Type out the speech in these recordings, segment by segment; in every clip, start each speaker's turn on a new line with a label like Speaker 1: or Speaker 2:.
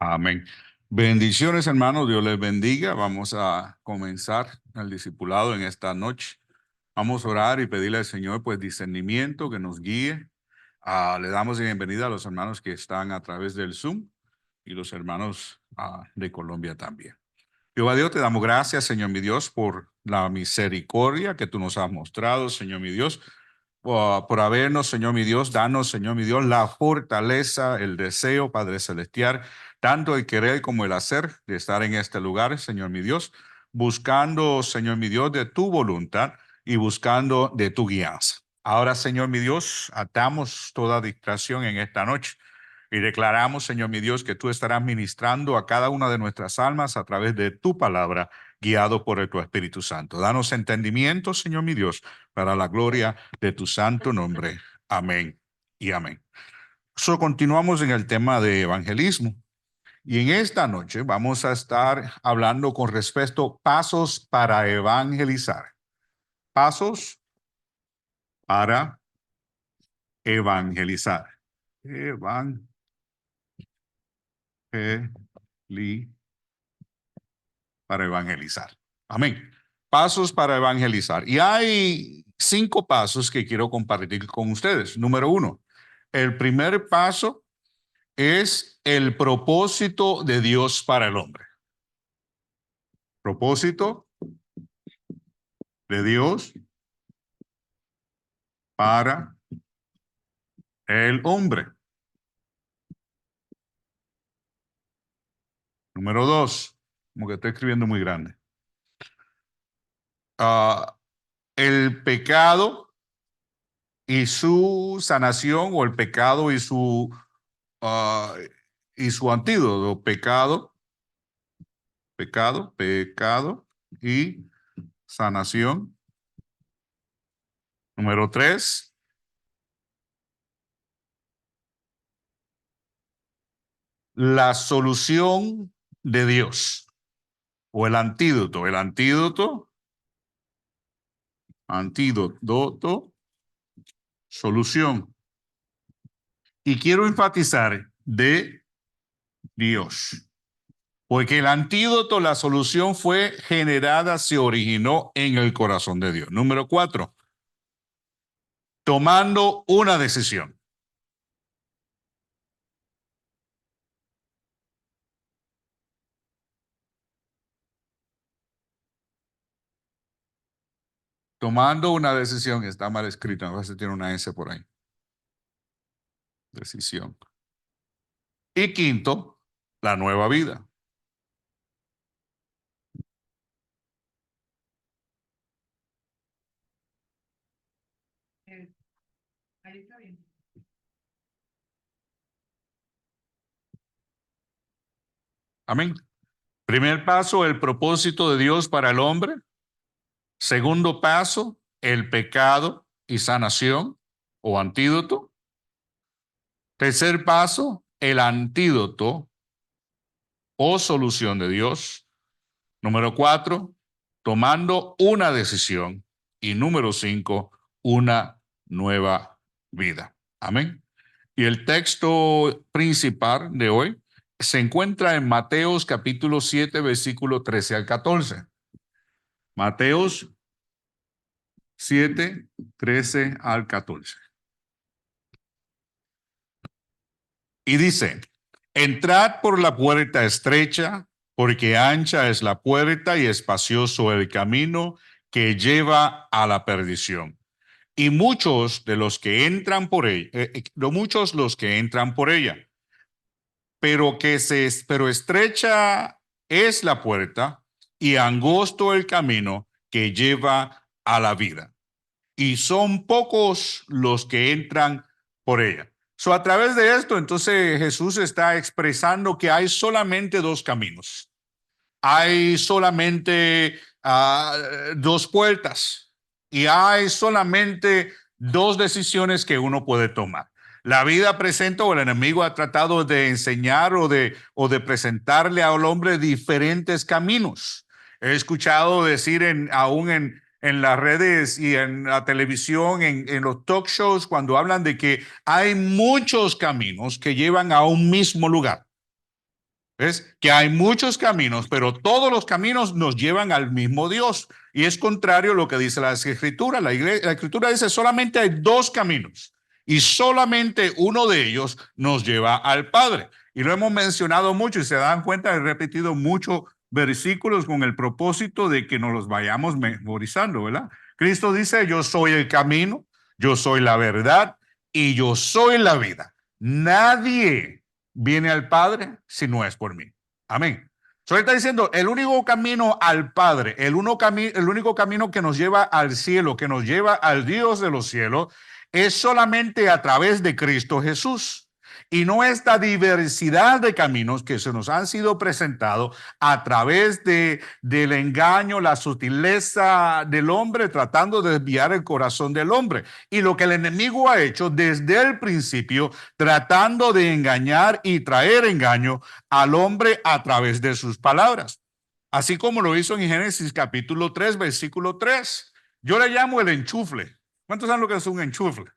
Speaker 1: Amén. Bendiciones, hermanos. Dios les bendiga. Vamos a comenzar el discipulado en esta noche. Vamos a orar y pedirle al Señor, pues, discernimiento, que nos guíe. Le damos bienvenida a los hermanos que están a través del Zoom y los hermanos de Colombia también. Jehová Dios, te damos gracias, Señor mi Dios, por la misericordia que tú nos has mostrado, Señor mi Dios, por habernos, Señor mi Dios, danos, Señor mi Dios, la fortaleza, el deseo, Padre Celestial, tanto el querer como el hacer de estar en este lugar, Señor mi Dios, buscando, Señor mi Dios, de tu voluntad y buscando de tu guianza. Ahora, Señor mi Dios, atamos toda distracción en esta noche. Y declaramos, Señor mi Dios, que tú estarás ministrando a cada una de nuestras almas a través de tu palabra, guiado por tu Espíritu Santo. Danos entendimiento, Señor mi Dios, para la gloria de tu santo nombre. Amén y amén. Continuamos en el tema de evangelismo. Y en esta noche vamos a estar hablando con respecto a pasos para evangelizar. Pasos para evangelizar. Para evangelizar. Amén. Pasos para evangelizar. Y hay 5 pasos que quiero compartir con ustedes. Número 1, el primer paso es el propósito de Dios para el hombre. Propósito de Dios para el hombre. Número 2, como que estoy escribiendo muy grande. El pecado y su sanación, o el pecado y su antídoto. Pecado y sanación. Número 3, la solución de Dios, o el antídoto. Antídoto, solución. Y quiero enfatizar de Dios, porque el antídoto, la solución fue generada, se originó en el corazón de Dios. Número 4, tomando una decisión. Tomando una decisión, está mal escrito, a veces tiene una S por ahí. Decisión. Y quinto, la nueva vida. Ahí está bien. Amén. Primer paso, el propósito de Dios para el hombre. Segundo paso, el pecado y sanación o antídoto. Tercer paso, el antídoto o solución de Dios. Número 4, tomando una decisión. Y número 5, una nueva vida. Amén. Y el texto principal de hoy se encuentra en Mateos capítulo 7, versículo 13 al 14. Mateos 7, 13 al 14. Y dice, entrad por la puerta estrecha, porque ancha es la puerta y espacioso el camino que lleva a la perdición. Y muchos de los que entran por ella, muchos los que entran por ella, pero estrecha es la puerta y angosto el camino que lleva a la vida. Y son pocos los que entran por ella. A través de esto, entonces Jesús está expresando que hay solamente 2 caminos. Hay solamente 2 puertas y hay solamente 2 decisiones que uno puede tomar. La vida presenta, o el enemigo ha tratado de enseñar o de presentarle al hombre diferentes caminos. He escuchado decir aún en las redes y en la televisión, en los talk shows, cuando hablan de que hay muchos caminos que llevan a un mismo lugar. Es que hay muchos caminos, pero todos los caminos nos llevan al mismo Dios. Y es contrario a lo que dice la Escritura. La Escritura dice solamente hay dos caminos y solamente uno de ellos nos lleva al Padre. Y lo hemos mencionado mucho y se dan cuenta, he repetido muchos versículos con el propósito de que nos los vayamos memorizando, ¿verdad? Cristo dice, yo soy el camino, yo soy la verdad y yo soy la vida. Nadie viene al Padre si no es por mí. Amén. So, él está diciendo, el único camino al Padre, el único camino que nos lleva al cielo, que nos lleva al Dios de los cielos, es solamente a través de Cristo Jesús. Y no esta diversidad de caminos que se nos han sido presentados a través del engaño, la sutileza del hombre, tratando de desviar el corazón del hombre. Y lo que el enemigo ha hecho desde el principio, tratando de engañar y traer engaño al hombre a través de sus palabras. Así como lo hizo en Génesis capítulo 3, versículo 3. Yo le llamo el enchufle. ¿Cuántos saben lo que es un enchufle?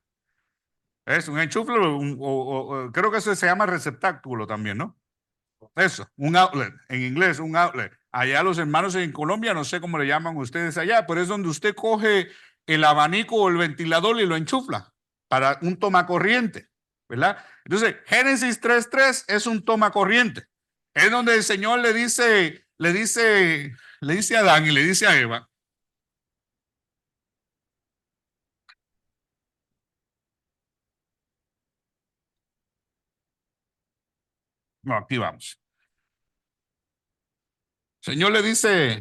Speaker 1: Es un enchufle, creo que eso se llama receptáculo también, ¿no? Eso, un outlet, en inglés, un outlet. Allá los hermanos en Colombia, no sé cómo le llaman ustedes allá, pero es donde usted coge el abanico o el ventilador y lo enchufla para un tomacorriente, ¿verdad? Entonces, Génesis 3:3 es un tomacorriente. Es donde el Señor le dice a Adán y le dice a Eva, no, aquí vamos. El Señor le dice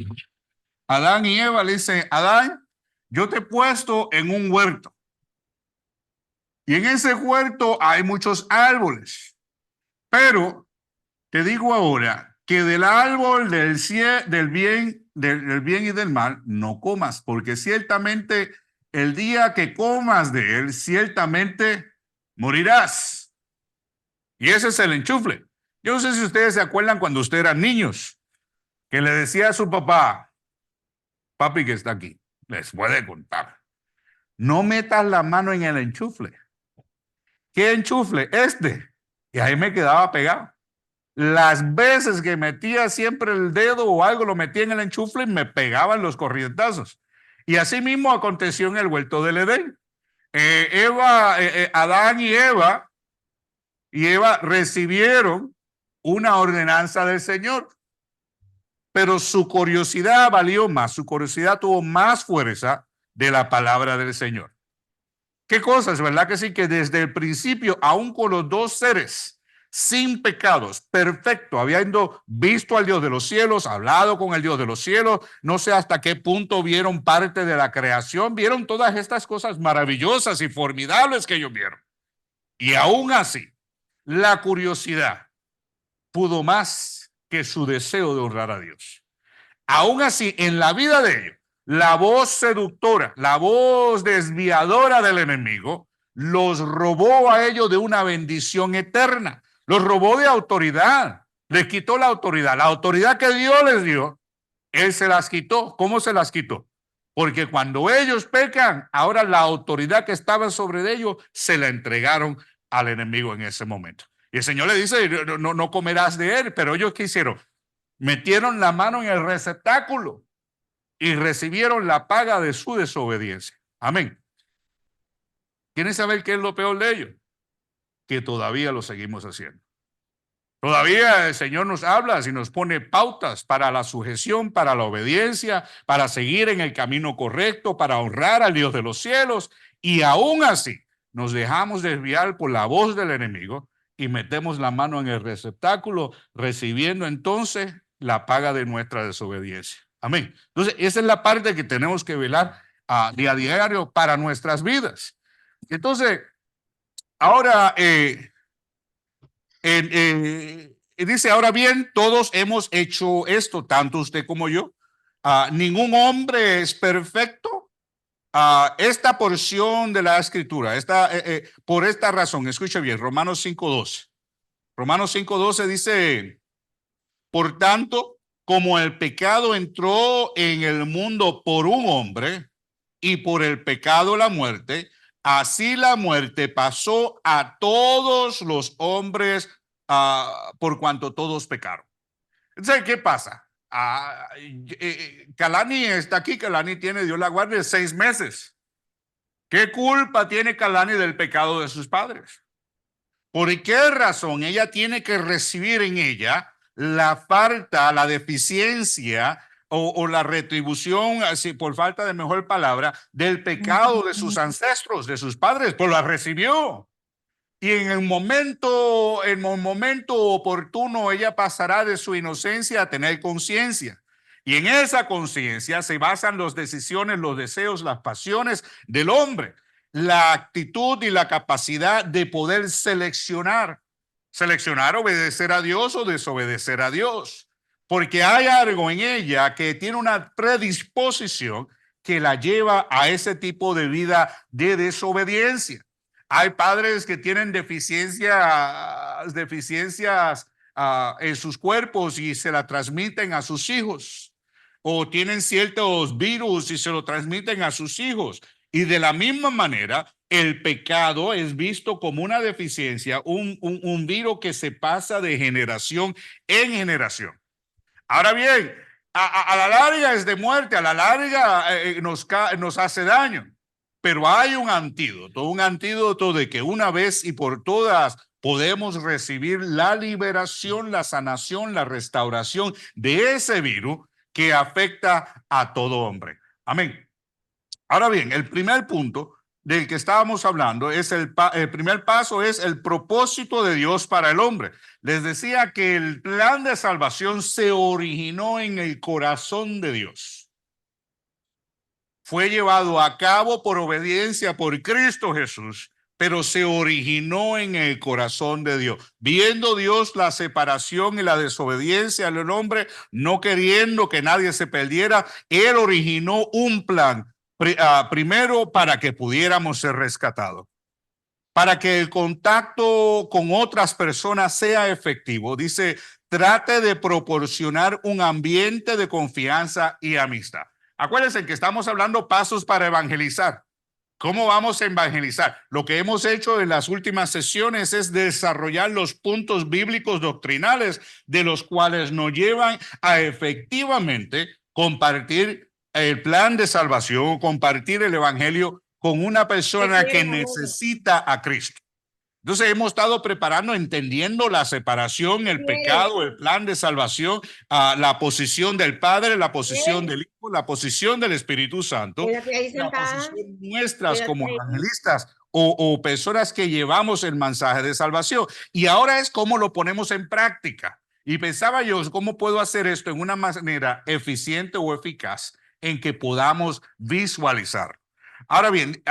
Speaker 1: a Adán y Eva, le dice, Adán, yo te he puesto en un huerto. Y en ese huerto hay muchos árboles. Pero te digo ahora que del árbol del bien y del mal no comas, porque ciertamente el día que comas de él, ciertamente morirás. Y ese es el enchufle. Yo no sé si ustedes se acuerdan cuando ustedes eran niños, que le decía a su papá, papi que está aquí, les puede contar, no metas la mano en el enchufle. ¿Qué enchufle? Este. Y ahí me quedaba pegado. Las veces que metía siempre el dedo o algo, lo metía en el enchufle y me pegaban los corrientazos. Y así mismo aconteció en el huerto del Edén. Adán y Eva recibieron una ordenanza del Señor, pero su curiosidad valió más, su curiosidad tuvo más fuerza de la palabra del Señor. ¿Qué cosas, verdad que sí? Que desde el principio, aún con los dos seres sin pecados, perfecto, habiendo visto al Dios de los cielos, hablado con el Dios de los cielos, no sé hasta qué punto vieron parte de la creación, vieron todas estas cosas maravillosas y formidables que ellos vieron. Y aún así, la curiosidad pudo más que su deseo de honrar a Dios. Aún así, en la vida de ellos, la voz seductora, la voz desviadora del enemigo, los robó a ellos de una bendición eterna. Los robó de autoridad. Les quitó la autoridad. La autoridad que Dios les dio, Él se las quitó. ¿Cómo se las quitó? Porque cuando ellos pecan, ahora la autoridad que estaba sobre ellos se la entregaron al enemigo en ese momento. Y el Señor le dice, no comerás de él, pero ellos ¿qué hicieron? Metieron la mano en el receptáculo y recibieron la paga de su desobediencia. Amén. ¿Quieren saber qué es lo peor de ellos? Que todavía lo seguimos haciendo. Todavía el Señor nos habla y nos pone pautas para la sujeción, para la obediencia, para seguir en el camino correcto, para honrar al Dios de los cielos. Y aún así nos dejamos desviar por la voz del enemigo y metemos la mano en el receptáculo, recibiendo entonces la paga de nuestra desobediencia. Amén. Entonces, esa es la parte que tenemos que velar día a diario para nuestras vidas. Entonces, ahora, dice, ahora bien, todos hemos hecho esto, tanto usted como yo. Ningún hombre es perfecto. Esta porción de la escritura, por esta razón, escuche bien, Romanos 5:12. Romanos 5:12 dice, por tanto, como el pecado entró en el mundo por un hombre y por el pecado la muerte, así la muerte pasó a todos los hombres por cuanto todos pecaron. Entonces, ¿qué pasa? Kalani está aquí, Kalani tiene, Dios la guarde, 6 meses. ¿Qué culpa tiene Kalani del pecado de sus padres? ¿Por qué razón ella tiene que recibir en ella la falta, la deficiencia o la retribución, así por falta de mejor palabra, del pecado de sus ancestros, de sus padres? Pues la recibió. Y en el momento oportuno, ella pasará de su inocencia a tener conciencia. Y en esa conciencia se basan las decisiones, los deseos, las pasiones del hombre, la actitud y la capacidad de poder seleccionar obedecer a Dios o desobedecer a Dios. Porque hay algo en ella que tiene una predisposición que la lleva a ese tipo de vida de desobediencia. Hay padres que tienen deficiencias en sus cuerpos y se la transmiten a sus hijos, o tienen ciertos virus y se lo transmiten a sus hijos. Y de la misma manera, el pecado es visto como una deficiencia, un virus que se pasa de generación en generación. Ahora bien, a la larga es de muerte, a la larga nos hace daño. Pero hay un antídoto de que una vez y por todas podemos recibir la liberación, la sanación, la restauración de ese virus que afecta a todo hombre. Amén. Ahora bien, el primer punto del que estábamos hablando es el primer paso es el propósito de Dios para el hombre. Les decía que el plan de salvación se originó en el corazón de Dios. Fue llevado a cabo por obediencia por Cristo Jesús, pero se originó en el corazón de Dios. Viendo Dios la separación y la desobediencia del hombre, no queriendo que nadie se perdiera, Él originó un plan primero para que pudiéramos ser rescatados, para que el contacto con otras personas sea efectivo. Dice, trate de proporcionar un ambiente de confianza y amistad. Acuérdense que estamos hablando pasos para evangelizar. ¿Cómo vamos a evangelizar? Lo que hemos hecho en las últimas sesiones es desarrollar los puntos bíblicos doctrinales de los cuales nos llevan a efectivamente compartir el plan de salvación, compartir el evangelio con una persona que necesita a Cristo. Entonces hemos estado preparando, entendiendo la separación, el pecado, el plan de salvación, la posición del Padre, la posición del Hijo, la posición del Espíritu Santo, la posición nuestras como evangelistas o personas que llevamos el mensaje de salvación. Y ahora es cómo lo ponemos en práctica. Y pensaba yo, ¿cómo puedo hacer esto en una manera eficiente o eficaz en que podamos visualizar? Ahora bien,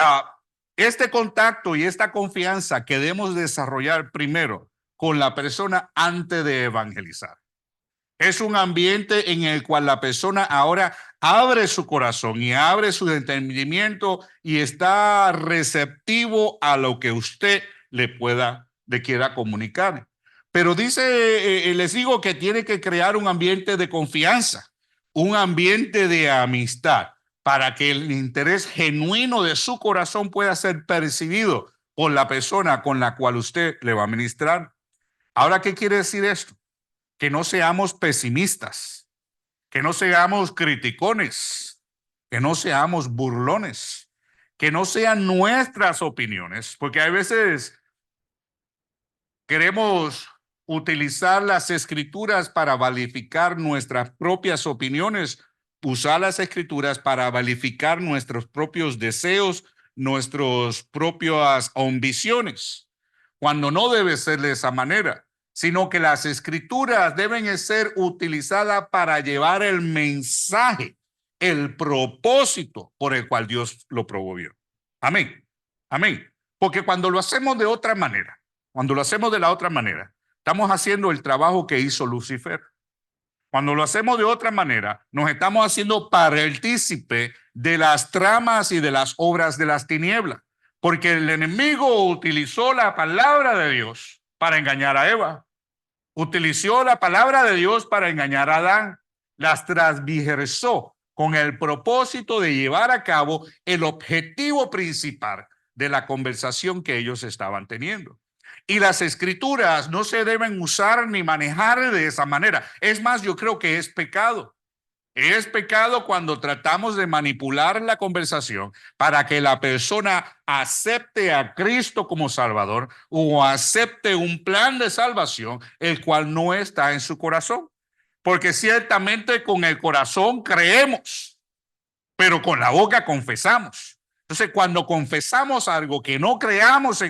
Speaker 1: este contacto y esta confianza que debemos desarrollar primero con la persona antes de evangelizar. Es un ambiente en el cual la persona ahora abre su corazón y abre su entendimiento y está receptivo a lo que usted le quiera comunicar. Pero dice, les digo que tiene que crear un ambiente de confianza, un ambiente de amistad, para que el interés genuino de su corazón pueda ser percibido por la persona con la cual usted le va a ministrar. Ahora, ¿qué quiere decir esto? Que no seamos pesimistas, que no seamos criticones, que no seamos burlones, que no sean nuestras opiniones, porque a veces queremos utilizar las escrituras para valificar nuestras propias opiniones, usar las escrituras para valificar nuestros propios deseos, nuestras propias ambiciones, cuando no debe ser de esa manera, sino que las escrituras deben ser utilizadas para llevar el mensaje, el propósito por el cual Dios lo promovió. Amén. Amén. Porque cuando lo hacemos de otra manera, cuando lo hacemos de la otra manera, estamos haciendo el trabajo que hizo Lucifer. Cuando lo hacemos de otra manera, nos estamos haciendo partícipe de las tramas y de las obras de las tinieblas, porque el enemigo utilizó la palabra de Dios para engañar a Eva, utilizó la palabra de Dios para engañar a Adán, las transgiversó con el propósito de llevar a cabo el objetivo principal de la conversación que ellos estaban teniendo. Y las escrituras no se deben usar ni manejar de esa manera. Es más, yo creo que es pecado. Es pecado cuando tratamos de manipular la conversación para que la persona acepte a Cristo como Salvador o acepte un plan de salvación, el cual no está en su corazón. Porque ciertamente con el corazón creemos, pero con la boca confesamos. Entonces, cuando confesamos algo que no creemos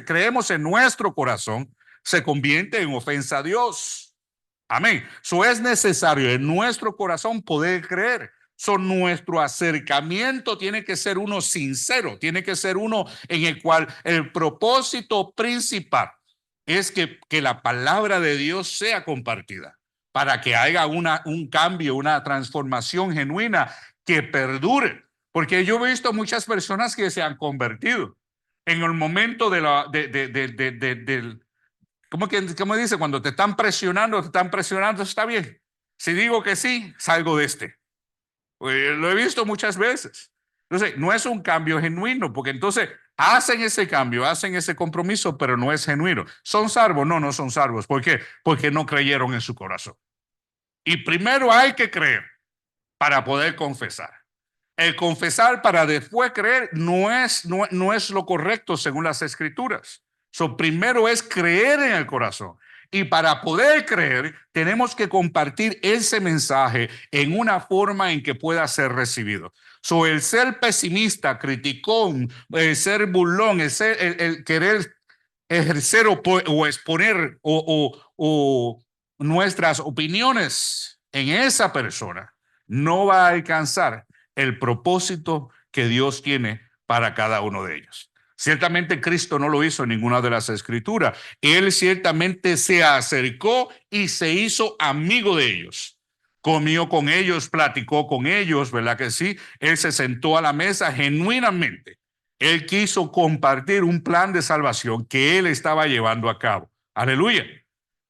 Speaker 1: en nuestro corazón, se convierte en ofensa a Dios. Amén. Eso es necesario en nuestro corazón poder creer. Nuestro acercamiento tiene que ser uno sincero, tiene que ser uno en el cual el propósito principal es que la palabra de Dios sea compartida para que haya un cambio, una transformación genuina que perdure. Porque yo he visto muchas personas que se han convertido en el momento del ¿cómo dice? Cuando te están presionando, está bien. Si digo que sí, salgo de este. Lo he visto muchas veces. Entonces, no es un cambio genuino, porque entonces hacen ese cambio, hacen ese compromiso, pero no es genuino. ¿Son salvos? No, no son salvos. ¿Por qué? Porque no creyeron en su corazón. Y primero hay que creer para poder confesar. El confesar para después creer no es lo correcto según las escrituras. Primero es creer en el corazón. Y para poder creer, tenemos que compartir ese mensaje en una forma en que pueda ser recibido. El ser pesimista, criticón, el ser burlón, el querer ejercer o exponer o nuestras opiniones en esa persona no va a alcanzar el propósito que Dios tiene para cada uno de ellos. Ciertamente Cristo no lo hizo en ninguna de las escrituras. Él ciertamente se acercó y se hizo amigo de ellos. Comió con ellos, platicó con ellos, ¿verdad que sí? Él se sentó a la mesa genuinamente. Él quiso compartir un plan de salvación que él estaba llevando a cabo. Aleluya.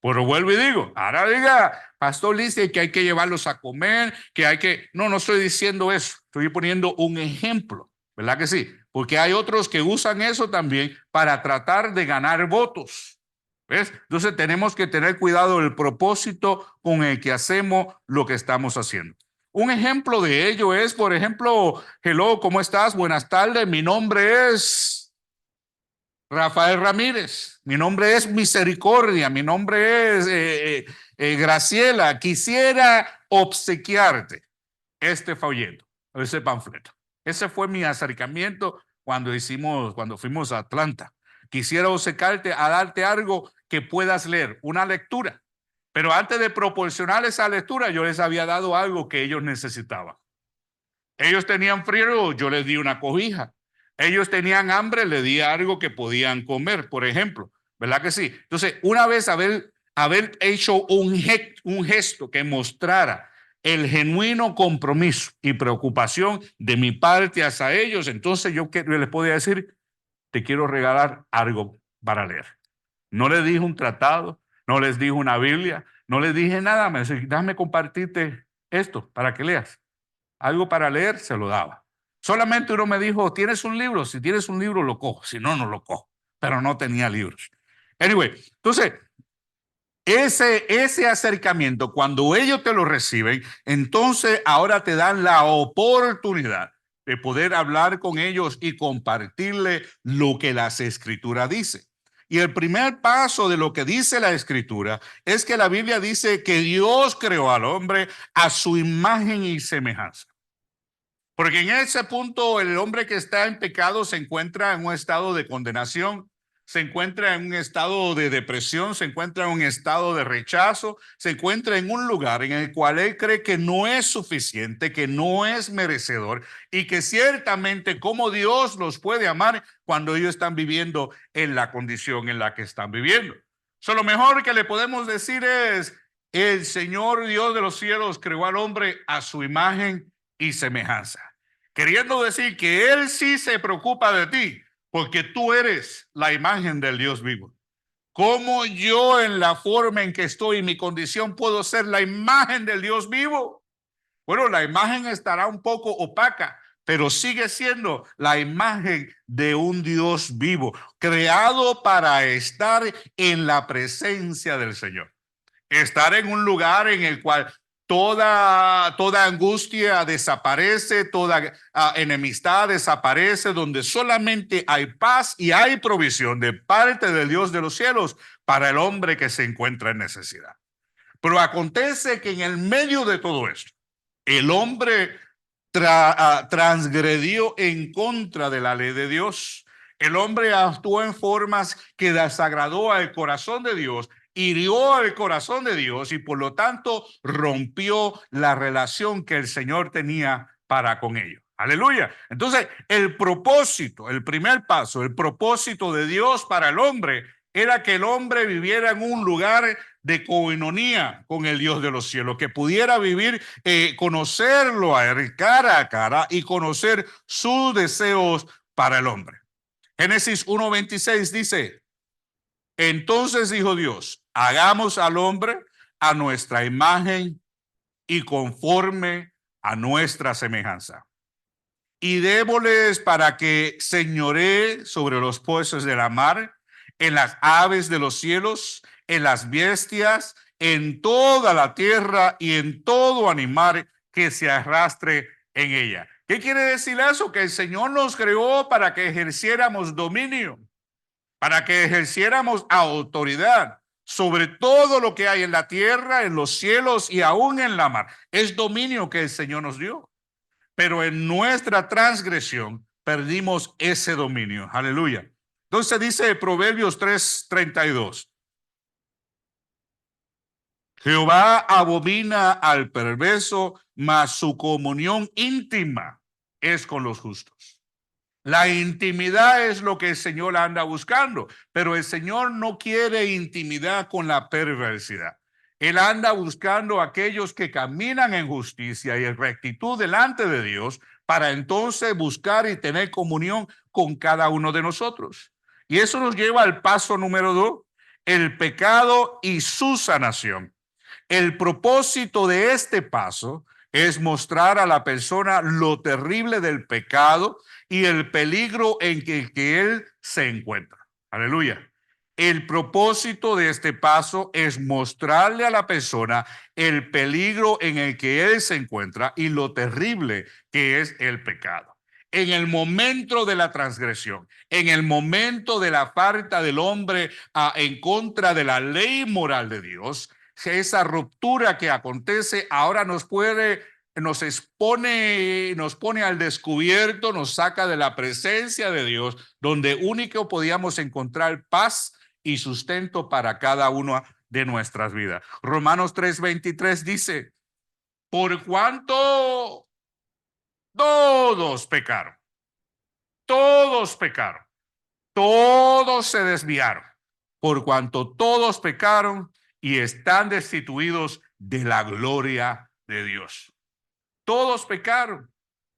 Speaker 1: Pero vuelvo y digo, ahora diga, pastor dice que hay que llevarlos a comer, que hay que... No estoy diciendo eso, estoy poniendo un ejemplo, ¿verdad que sí? Porque hay otros que usan eso también para tratar de ganar votos, ¿ves? Entonces tenemos que tener cuidado del propósito con el que hacemos lo que estamos haciendo. Un ejemplo de ello es, por ejemplo, hello, ¿cómo estás? Buenas tardes, mi nombre es... Rafael Ramírez, mi nombre es Misericordia, mi nombre es Graciela. Quisiera obsequiarte este folleto, ese panfleto. Ese fue mi acercamiento cuando fuimos a Atlanta. Quisiera obsequiarte a darte algo que puedas leer, una lectura. Pero antes de proporcionar esa lectura, yo les había dado algo que ellos necesitaban. Ellos tenían frío, yo les di una cobija. Ellos tenían hambre, les di algo que podían comer, por ejemplo. ¿Verdad que sí? Entonces, una vez haber hecho un gesto que mostrara el genuino compromiso y preocupación de mi parte hacia ellos, entonces yo les podía decir, te quiero regalar algo para leer. No les dije un tratado, no les dije una Biblia, no les dije nada. Me decía, déjame compartirte esto para que leas. Algo para leer, se lo daba. Solamente uno me dijo, ¿tienes un libro? Si tienes un libro, lo cojo. Si no, no lo cojo. Pero no tenía libros. Anyway, entonces, ese acercamiento, cuando ellos te lo reciben, entonces ahora te dan la oportunidad de poder hablar con ellos y compartirle lo que las escrituras dicen. Y el primer paso de lo que dice la escritura es que la Biblia dice que Dios creó al hombre a su imagen y semejanza. Porque en ese punto el hombre que está en pecado se encuentra en un estado de condenación, se encuentra en un estado de depresión, se encuentra en un estado de rechazo, se encuentra en un lugar en el cual él cree que no es suficiente, que no es merecedor y que ciertamente como Dios los puede amar cuando ellos están viviendo en la condición en la que están viviendo. Lo mejor que le podemos decir es, el Señor Dios de los cielos creó al hombre a su imagen y semejanza, queriendo decir que Él sí se preocupa de ti, porque tú eres la imagen del Dios vivo. ¿Cómo yo en la forma en que estoy, en mi condición, puedo ser la imagen del Dios vivo? Bueno, la imagen estará un poco opaca, pero sigue siendo la imagen de un Dios vivo, creado para estar en la presencia del Señor. Estar en un lugar en el cual toda angustia desaparece, toda enemistad desaparece, donde solamente hay paz y hay provisión de parte del Dios de los cielos para el hombre que se encuentra en necesidad. Pero acontece que en el medio de todo esto, el hombre transgredió en contra de la ley de Dios. El hombre actuó en formas que desagradó al corazón de Dios, hirió al corazón de Dios y por lo tanto rompió la relación que el Señor tenía para con ellos. Aleluya. Entonces, el propósito, el primer paso, el propósito de Dios para el hombre era que el hombre viviera en un lugar de coinonía con el Dios de los cielos, que pudiera vivir, conocerlo a él cara a cara y conocer sus deseos para el hombre. Génesis 1:26 dice, entonces dijo Dios, hagamos al hombre a nuestra imagen y conforme a nuestra semejanza. Y démosles para que señoree sobre los peces de la mar, en las aves de los cielos, en las bestias, en toda la tierra y en todo animal que se arrastre en ella. ¿Qué quiere decir eso? Que el Señor nos creó para que ejerciéramos dominio, para que ejerciéramos autoridad sobre todo lo que hay en la tierra, en los cielos y aún en la mar. Es dominio que el Señor nos dio. Pero en nuestra transgresión perdimos ese dominio. Aleluya. Entonces dice Proverbios 3:32. Jehová abomina al perverso, mas su comunión íntima es con los justos. La intimidad es lo que el Señor anda buscando, pero el Señor no quiere intimidad con la perversidad. Él anda buscando a aquellos que caminan en justicia y en rectitud delante de Dios para entonces buscar y tener comunión con cada uno de nosotros. Y eso nos lleva al paso número 2, el pecado y su sanación. El propósito de este paso es mostrar a la persona lo terrible del pecado y el peligro en que él se encuentra. Aleluya. El propósito de este paso es mostrarle a la persona el peligro en el que él se encuentra y lo terrible que es el pecado. En el momento de la transgresión, en el momento de la falta del hombre en contra de la ley moral de Dios, esa ruptura que acontece ahora nos pone al descubierto, nos saca de la presencia de Dios, donde único podíamos encontrar paz y sustento para cada una de nuestras vidas. Romanos 3:23 dice, por cuanto todos pecaron, todos pecaron, todos se desviaron, por cuanto todos pecaron y están destituidos de la gloria de Dios. Todos pecaron.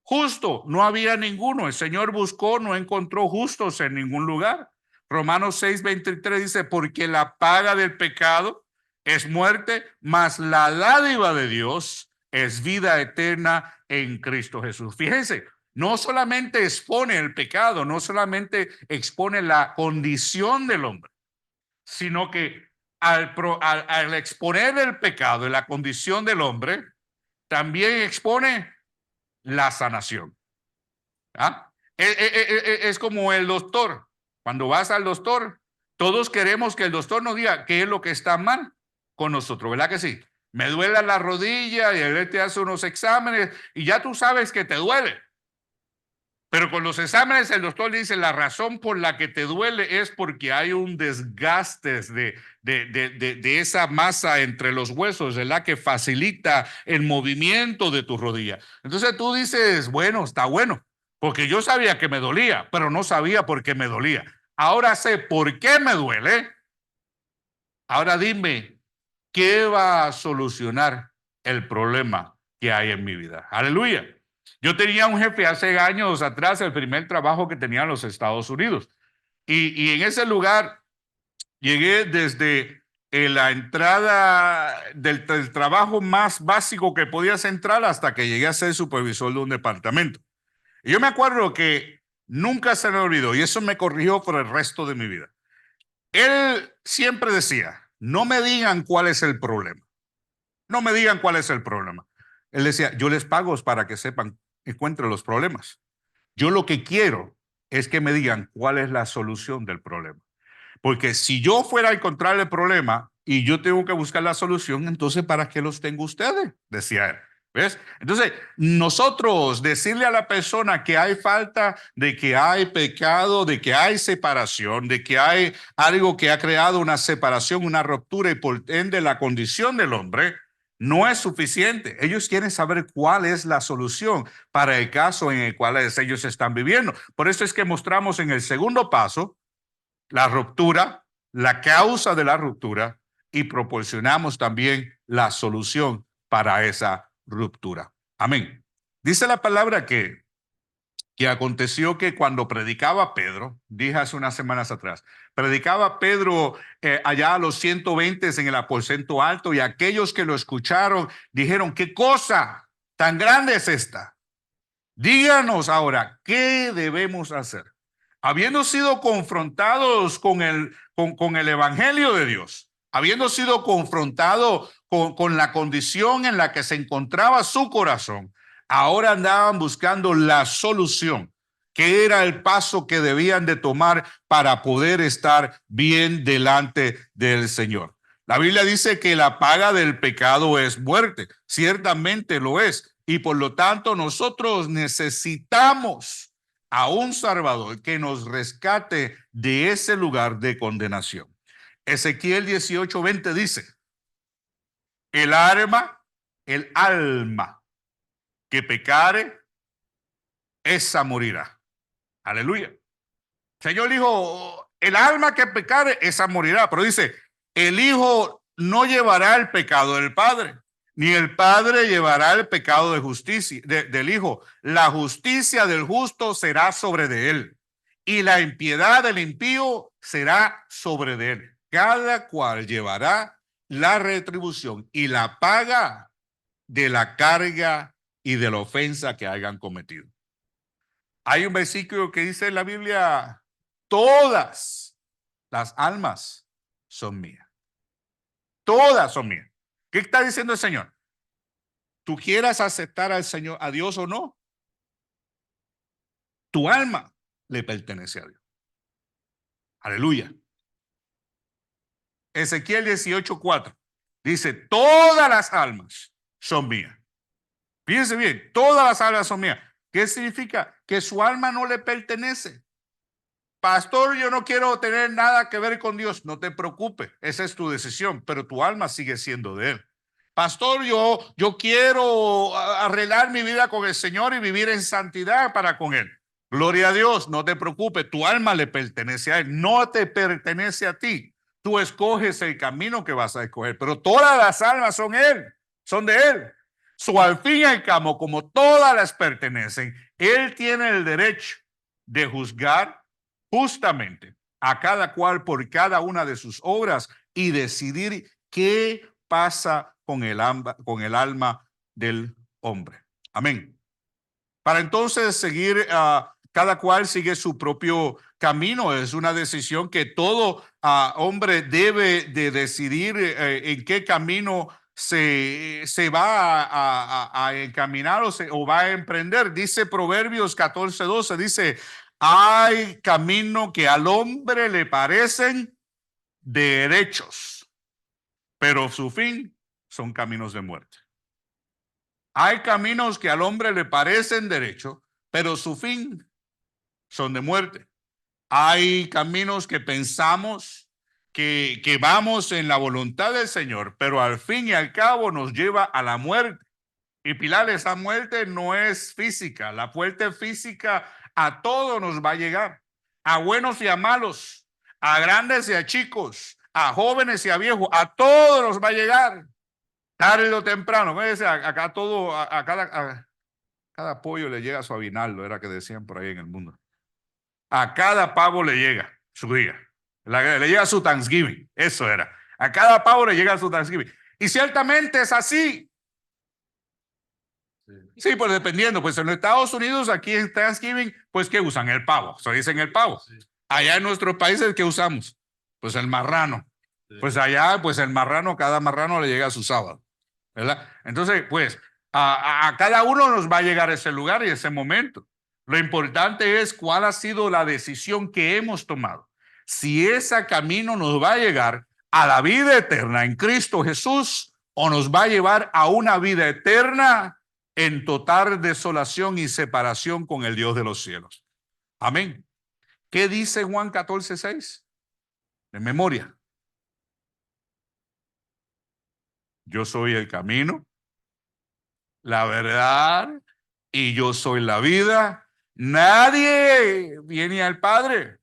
Speaker 1: Justo, no había ninguno. El Señor buscó, no encontró justos en ningún lugar. Romanos 6:23 dice, porque la paga del pecado es muerte, mas la dádiva de Dios es vida eterna en Cristo Jesús. Fíjense, no solamente expone el pecado, no solamente expone la condición del hombre, sino que al exponer el pecado y la condición del hombre, también expone la sanación. ¿Ah? Es como el doctor. Cuando vas al doctor, todos queremos que el doctor nos diga qué es lo que está mal con nosotros, ¿verdad que sí? Me duele la rodilla y él te hace unos exámenes y ya tú sabes que te duele. Pero con los exámenes el doctor dice la razón por la que te duele es porque hay un desgaste de esa masa entre los huesos, ¿verdad? Que facilita el movimiento de tu rodilla. Entonces tú dices, bueno, está bueno, porque yo sabía que me dolía, pero no sabía por qué me dolía. Ahora sé por qué me duele. Ahora dime, ¿qué va a solucionar el problema que hay en mi vida? Aleluya. Yo tenía un jefe hace años atrás, el primer trabajo que tenía en los Estados Unidos. Y en ese lugar llegué desde la entrada del trabajo más básico que podías entrar hasta que llegué a ser supervisor de un departamento. Y yo me acuerdo que nunca se me olvidó, y eso me corrigió por el resto de mi vida. Él siempre decía, no me digan cuál es el problema. No me digan cuál es el problema. Él decía, yo les pago para que sepan, encuentren los problemas. Yo lo que quiero es que me digan cuál es la solución del problema. Porque si yo fuera a encontrar el problema y yo tengo que buscar la solución, entonces ¿para qué los tengo ustedes? Decía él. ¿Ves? Entonces, nosotros decirle a la persona que hay falta, de que hay pecado, de que hay separación, de que hay algo que ha creado una separación, una ruptura y por ende la condición del hombre, no es suficiente. Ellos quieren saber cuál es la solución para el caso en el cual ellos están viviendo. Por eso es que mostramos en el segundo paso la ruptura, la causa de la ruptura y proporcionamos también la solución para esa ruptura. Amén. Dice la palabra que aconteció que cuando predicaba Pedro, dije hace unas semanas atrás, predicaba Pedro allá a los 120 en el aposento alto y aquellos que lo escucharon dijeron, ¿qué cosa tan grande es esta? Díganos ahora, ¿qué debemos hacer? Habiendo sido confrontados con el Evangelio de Dios, habiendo sido confrontado con la condición en la que se encontraba su corazón, ahora andaban buscando la solución, que era el paso que debían de tomar para poder estar bien delante del Señor. La Biblia dice que la paga del pecado es muerte. Ciertamente lo es. Y por lo tanto nosotros necesitamos a un Salvador que nos rescate de ese lugar de condenación. Ezequiel 18:20 dice, el alma que pecare, esa morirá. Aleluya. Señor dijo, el alma que pecare, esa morirá. Pero dice, el Hijo no llevará el pecado del Padre, ni el Padre llevará el pecado de justicia del Hijo. La justicia del justo será sobre de él, y la impiedad del impío será sobre de él. Cada cual llevará la retribución y la paga de la carga y de la ofensa que hayan cometido. Hay un versículo que dice en la Biblia, todas las almas son mías. Todas son mías. ¿Qué está diciendo el Señor? Tú quieras aceptar al Señor, a Dios o no, tu alma le pertenece a Dios. Aleluya. Ezequiel 18:4 dice, todas las almas son mías. Fíjense bien, todas las almas son mías. ¿Qué significa? Que su alma no le pertenece. Pastor, yo no quiero tener nada que ver con Dios. No te preocupes, esa es tu decisión, pero tu alma sigue siendo de Él. Pastor, yo quiero arreglar mi vida con el Señor y vivir en santidad para con Él. Gloria a Dios, no te preocupes, tu alma le pertenece a Él, no te pertenece a ti. Tú escoges el camino que vas a escoger, pero todas las almas son Él, son de Él. Al fin y al cabo, como todas las pertenecen, Él tiene el derecho de juzgar justamente a cada cual por cada una de sus obras y decidir qué pasa con el alma del hombre. Amén. Para entonces seguir, cada cual sigue su propio camino. Es una decisión que todo hombre debe de decidir en qué camino se va a encaminar o va a emprender. Dice Proverbios 14:12, dice, hay camino que al hombre le parecen derechos, pero su fin son caminos de muerte. Hay caminos que al hombre le parecen derechos, pero su fin son de muerte. Hay caminos que pensamos que vamos en la voluntad del Señor, pero al fin y al cabo nos lleva a la muerte. Y Pilar, esa muerte no es física. La muerte física a todos nos va a llegar. A buenos y a malos, a grandes y a chicos, a jóvenes y a viejos, a todos nos va a llegar. Tarde o temprano. Acá todo, a cada pollo le llega su aguinaldo, era que decían por ahí en el mundo. A cada pavo le llega su día. Le llega su Thanksgiving. Eso era. A cada pavo le llega su Thanksgiving. Y ciertamente es así. Sí, pues dependiendo, pues en los Estados Unidos, aquí en Thanksgiving, pues ¿qué usan? El pavo, se dicen el pavo. Sí. Allá en nuestros países, ¿qué usamos? Pues el marrano. Sí. Pues allá, pues el marrano, cada marrano le llega a su sábado, ¿verdad? Entonces, pues a cada uno nos va a llegar ese lugar y ese momento. Lo importante es cuál ha sido la decisión que hemos tomado. Si ese camino nos va a llegar a la vida eterna en Cristo Jesús o nos va a llevar a una vida eterna en total desolación y separación con el Dios de los cielos. Amén. ¿Qué dice Juan 14:6? De memoria. Yo soy el camino, la verdad, y yo soy la vida. Nadie viene al Padre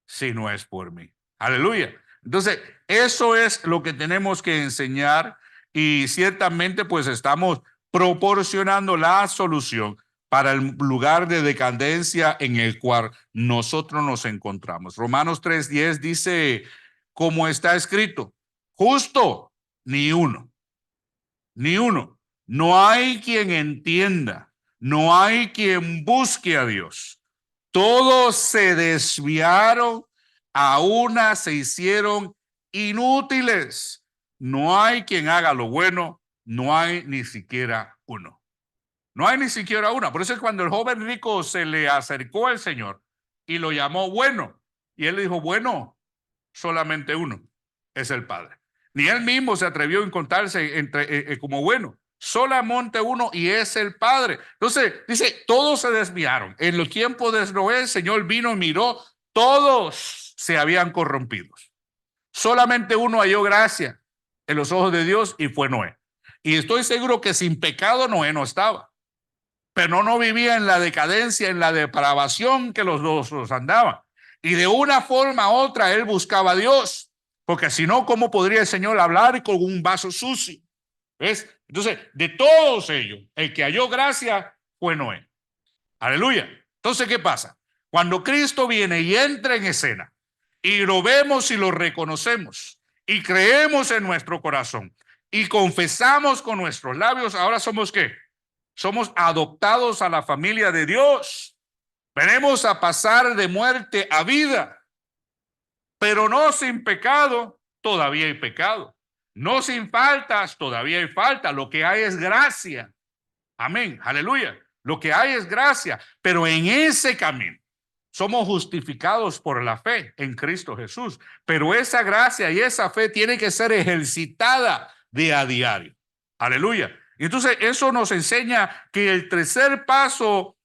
Speaker 1: si no es por mí. Aleluya. Entonces, eso es lo que tenemos que enseñar y ciertamente pues estamos proporcionando la solución para el lugar de decadencia en el cual nosotros nos encontramos. Romanos 3:10 dice, como está escrito, justo ni uno, ni uno. No hay quien entienda, no hay quien busque a Dios. Todos se desviaron, a una se hicieron inútiles. No hay quien haga lo bueno, no hay ni siquiera uno. No hay ni siquiera una. Por eso es cuando el joven rico se le acercó al Señor y lo llamó bueno. Y él le dijo, bueno, solamente uno, es el Padre. Ni él mismo se atrevió a encontrarse como bueno. Solamente uno y es el Padre. Entonces, dice, todos se desviaron. En los tiempos de Noé, el Señor vino y miró, todos se habían corrompido. Solamente uno halló gracia en los ojos de Dios y fue Noé. Y estoy seguro que sin pecado Noé no estaba. Pero no vivía en la decadencia, en la depravación que los dos andaban. Y de una forma u otra él buscaba a Dios, porque si no, ¿cómo podría el Señor hablar con un vaso sucio? ¿Ves? Entonces, de todos ellos, el que halló gracia fue Noé. Aleluya. Entonces, ¿qué pasa? Cuando Cristo viene y entra en escena y lo vemos y lo reconocemos y creemos en nuestro corazón y confesamos con nuestros labios, ahora somos ¿qué? Somos adoptados a la familia de Dios. Venimos a pasar de muerte a vida, pero no sin pecado, todavía hay pecado. No sin faltas, todavía hay falta. Lo que hay es gracia. Amén, aleluya. Lo que hay es gracia, pero en ese camino somos justificados por la fe en Cristo Jesús. Pero esa gracia y esa fe tiene que ser ejercitada de a diario. Aleluya. Y entonces eso nos enseña que el tercer paso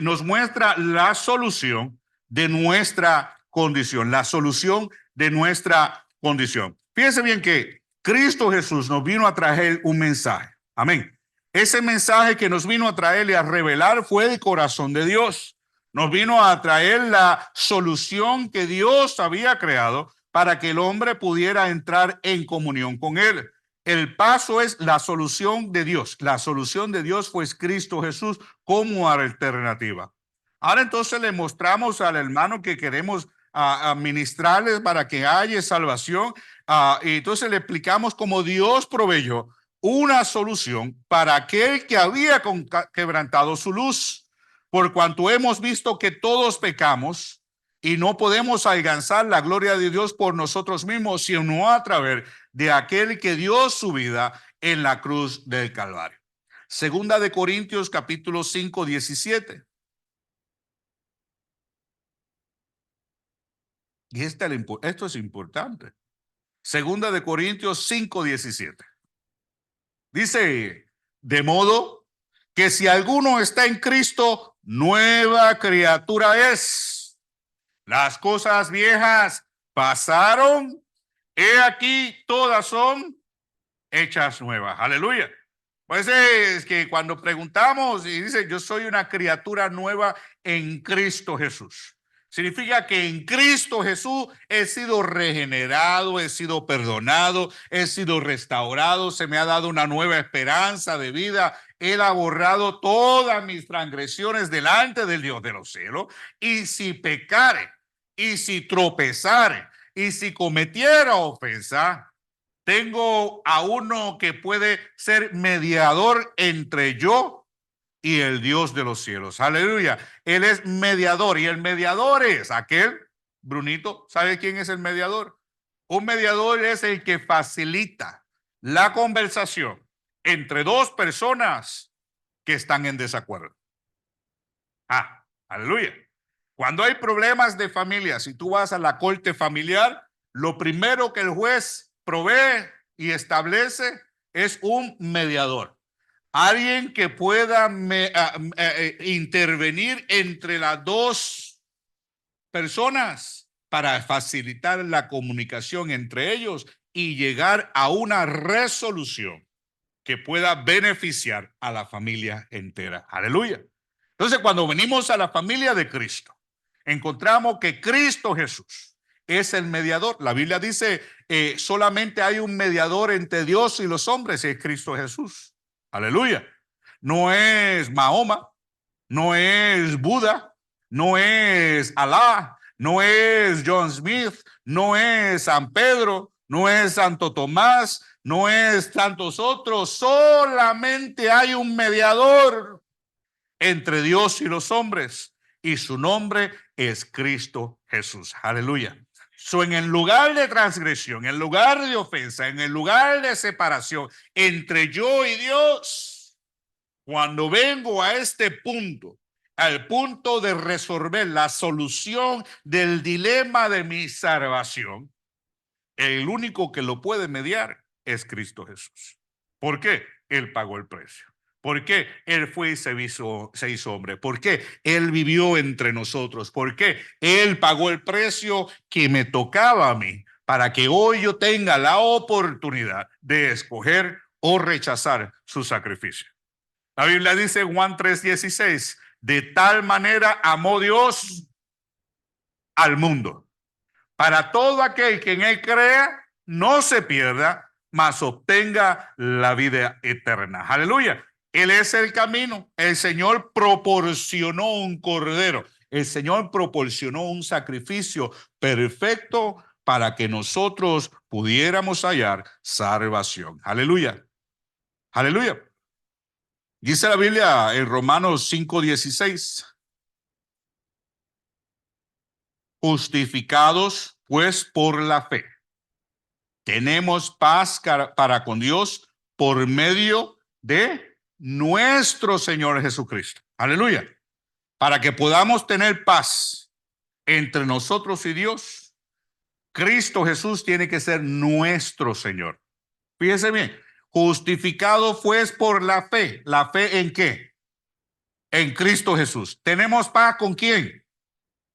Speaker 1: nos muestra la solución de nuestra condición, la solución de nuestra condición. Fíjense bien que Cristo Jesús nos vino a traer un mensaje. Amén. Ese mensaje que nos vino a traer y a revelar fue el corazón de Dios. Nos vino a traer la solución que Dios había creado para que el hombre pudiera entrar en comunión con él. El paso es la solución de Dios. La solución de Dios fue Cristo Jesús como alternativa. Ahora entonces le mostramos al hermano que queremos administrarles para que haya salvación. Y entonces le explicamos cómo Dios proveyó una solución para aquel que había quebrantado su luz. Por cuanto hemos visto que todos pecamos y no podemos alcanzar la gloria de Dios por nosotros mismos, sino a través de aquel que dio su vida en la cruz del Calvario. Segunda de Corintios capítulo 5:17. Y esto es importante. Segunda de Corintios 5:17. Dice, de modo que si alguno está en Cristo, nueva criatura es. Las cosas viejas pasaron, he aquí todas son hechas nuevas. Aleluya. Pues es que cuando preguntamos y dice, yo soy una criatura nueva en Cristo Jesús. Significa que en Cristo Jesús he sido regenerado, he sido perdonado, he sido restaurado, se me ha dado una nueva esperanza de vida. Él ha borrado todas mis transgresiones delante del Dios de los cielos. Y si pecare, y si tropezare, y si cometiera ofensa, Tengo a uno que puede ser mediador entre yo y el Dios de los cielos. Aleluya. Él es mediador y el mediador es aquel, Brunito, ¿sabe quién es el mediador? Un mediador es el que facilita la conversación entre dos personas que están en desacuerdo. Aleluya. Cuando hay problemas de familia, si tú vas a la corte familiar, lo primero que el juez provee y establece es un mediador. Alguien que pueda intervenir entre las dos personas para facilitar la comunicación entre ellos y llegar a una resolución que pueda beneficiar a la familia entera. Aleluya. Entonces, cuando venimos a la familia de Cristo, encontramos que Cristo Jesús es el mediador. La Biblia dice, solamente hay un mediador entre Dios y los hombres, y es Cristo Jesús. Aleluya. No es Mahoma, no es Buda, no es Alá, no es John Smith, no es San Pedro, no es Santo Tomás, no es tantos otros. Solamente hay un mediador entre Dios y los hombres, y su nombre es Cristo Jesús. Aleluya. En el lugar de transgresión, en el lugar de ofensa, en el lugar de separación entre yo y Dios, cuando vengo a este punto, al punto de resolver la solución del dilema de mi salvación, el único que lo puede mediar es Cristo Jesús. ¿Por qué? Él pagó el precio. ¿Por qué? Él fue y se hizo hombre. ¿Por qué? Él vivió entre nosotros. ¿Por qué? Él pagó el precio que me tocaba a mí para que hoy yo tenga la oportunidad de escoger o rechazar su sacrificio. La Biblia dice en Juan 3:16, de tal manera amó Dios al mundo, para todo aquel que en él crea, no se pierda, mas obtenga la vida eterna. Aleluya. Él es el camino. El Señor proporcionó un cordero. El Señor proporcionó un sacrificio perfecto para que nosotros pudiéramos hallar salvación. Aleluya. Aleluya. Dice la Biblia en Romanos 5:16. Justificados pues por la fe, tenemos paz para con Dios por medio de nuestro Señor Jesucristo. Aleluya. Para que podamos tener paz entre nosotros y Dios, Cristo Jesús tiene que ser nuestro Señor. Fíjese bien, justificado pues por la fe. ¿La fe en qué? En Cristo Jesús. ¿Tenemos paz con quién?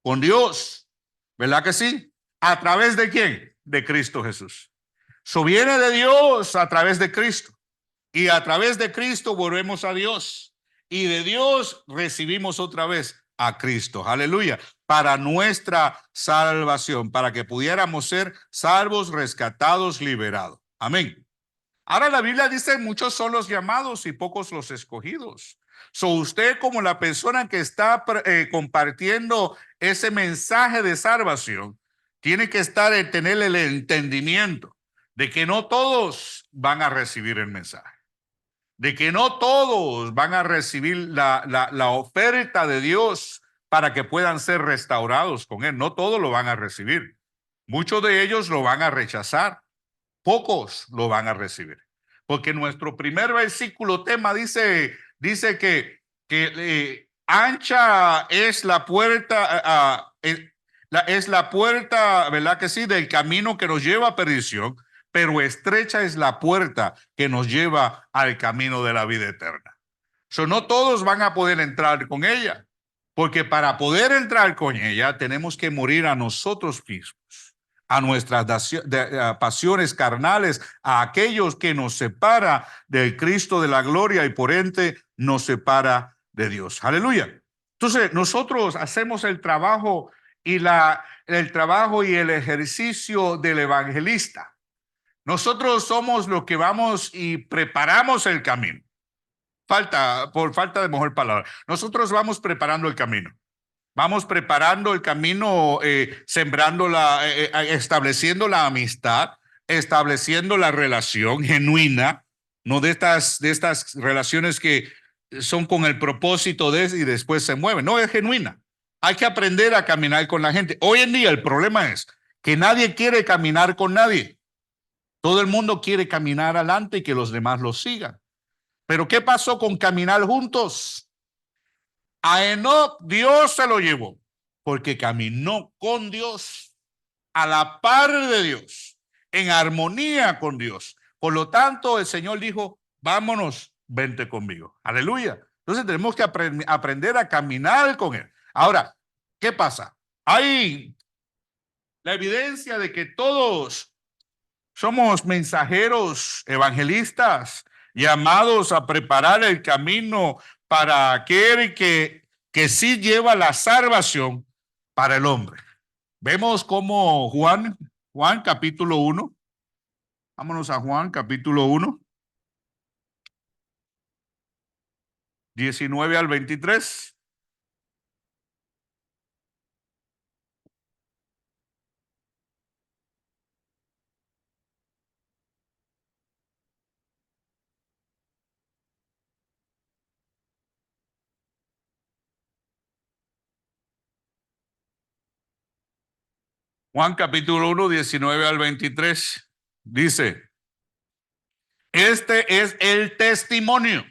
Speaker 1: Con Dios. ¿Verdad que sí? ¿A través de quién? De Cristo Jesús. Eso viene de Dios a través de Cristo. Y a través de Cristo volvemos a Dios. Y de Dios recibimos otra vez a Cristo. Aleluya. Para nuestra salvación, para que pudiéramos ser salvos, rescatados, liberados. Amén. Ahora la Biblia dice, muchos son los llamados y pocos los escogidos. Usted como la persona que está compartiendo ese mensaje de salvación, tiene que tener el entendimiento de que no todos van a recibir el mensaje, de que no todos van a recibir la oferta de Dios para que puedan ser restaurados con Él. No todos lo van a recibir. Muchos de ellos lo van a rechazar. Pocos lo van a recibir. Porque nuestro primer versículo tema dice que ancha es la puerta, es la puerta, ¿verdad que sí?, del camino que nos lleva a perdición, pero estrecha es la puerta que nos lleva al camino de la vida eterna. No todos van a poder entrar con ella, porque para poder entrar con ella tenemos que morir a nosotros mismos, a nuestras pasiones carnales, a aquellos que nos separa del Cristo de la gloria y por ende nos separa de Dios. Aleluya. Entonces nosotros hacemos el trabajo y el ejercicio del evangelista. Nosotros somos los que vamos y preparamos el camino. Por falta de mejor palabra. Nosotros vamos preparando el camino. Vamos preparando el camino, sembrando estableciendo la amistad, estableciendo la relación genuina, no de estas relaciones que son con el propósito de y después se mueven. No, es genuina. Hay que aprender a caminar con la gente. Hoy en día el problema es que nadie quiere caminar con nadie. Todo el mundo quiere caminar adelante y que los demás los sigan. Pero ¿qué pasó con caminar juntos? A Enoc Dios se lo llevó porque caminó con Dios, a la par de Dios, en armonía con Dios. Por lo tanto, el Señor dijo, vámonos, vente conmigo. Aleluya. Entonces tenemos que aprender a caminar con Él. Ahora, ¿qué pasa? Hay la evidencia de que todos somos mensajeros evangelistas llamados a preparar el camino para aquel que sí lleva la salvación para el hombre. Vemos como Juan capítulo 1. Vámonos a Juan capítulo 1, 19 al 23. Juan capítulo 1, 19 al 23. Dice, este es el testimonio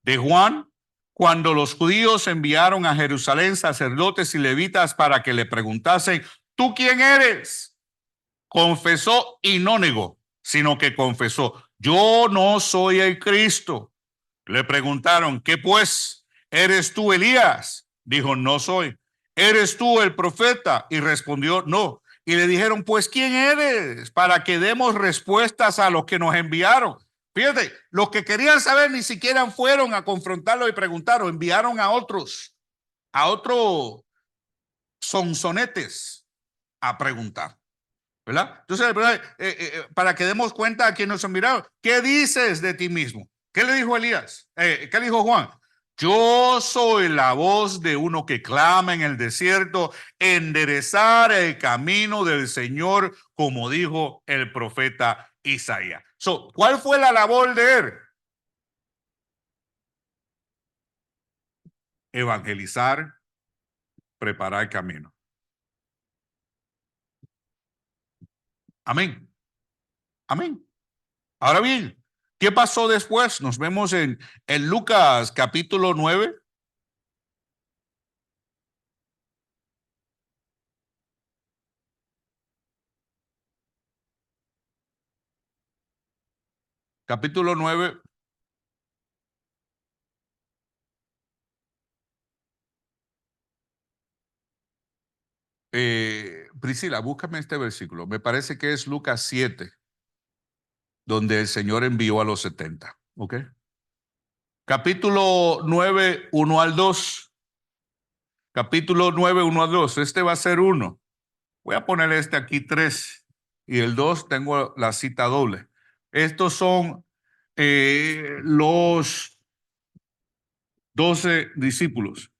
Speaker 1: de Juan cuando los judíos enviaron a Jerusalén sacerdotes y levitas para que le preguntasen, ¿tú quién eres? Confesó y no negó, sino que confesó, yo no soy el Cristo. Le preguntaron, ¿qué pues? ¿Eres tú Elías? Dijo, no soy. ¿Eres tú el profeta? Y respondió, no. Y le dijeron, pues, ¿quién eres? Para que demos respuestas a los que nos enviaron. Fíjate, los que querían saber ni siquiera fueron a confrontarlo y preguntaron, enviaron a otros sonsonetes a preguntar, ¿verdad? Entonces, para que demos cuenta a quien nos enviaron, ¿qué dices de ti mismo? ¿Qué le dijo Elías? ¿Qué le dijo Juan? Yo soy la voz de uno que clama en el desierto, enderezar el camino del Señor, como dijo el profeta Isaías. ¿Cuál fue la labor de él? Evangelizar, preparar el camino. Amén. Amén. Ahora bien, ¿qué pasó después? Nos vemos en Lucas capítulo 9. Capítulo 9. Priscila, búscame este versículo. Me parece que es Lucas 7, donde el Señor envió a los 70. ¿Ok? Capítulo 9, 1 al 2. Capítulo 9, 1 al 2. Este va a ser 1. Voy a poner este aquí 3. Y el 2 tengo la cita doble. Estos son los 12 discípulos.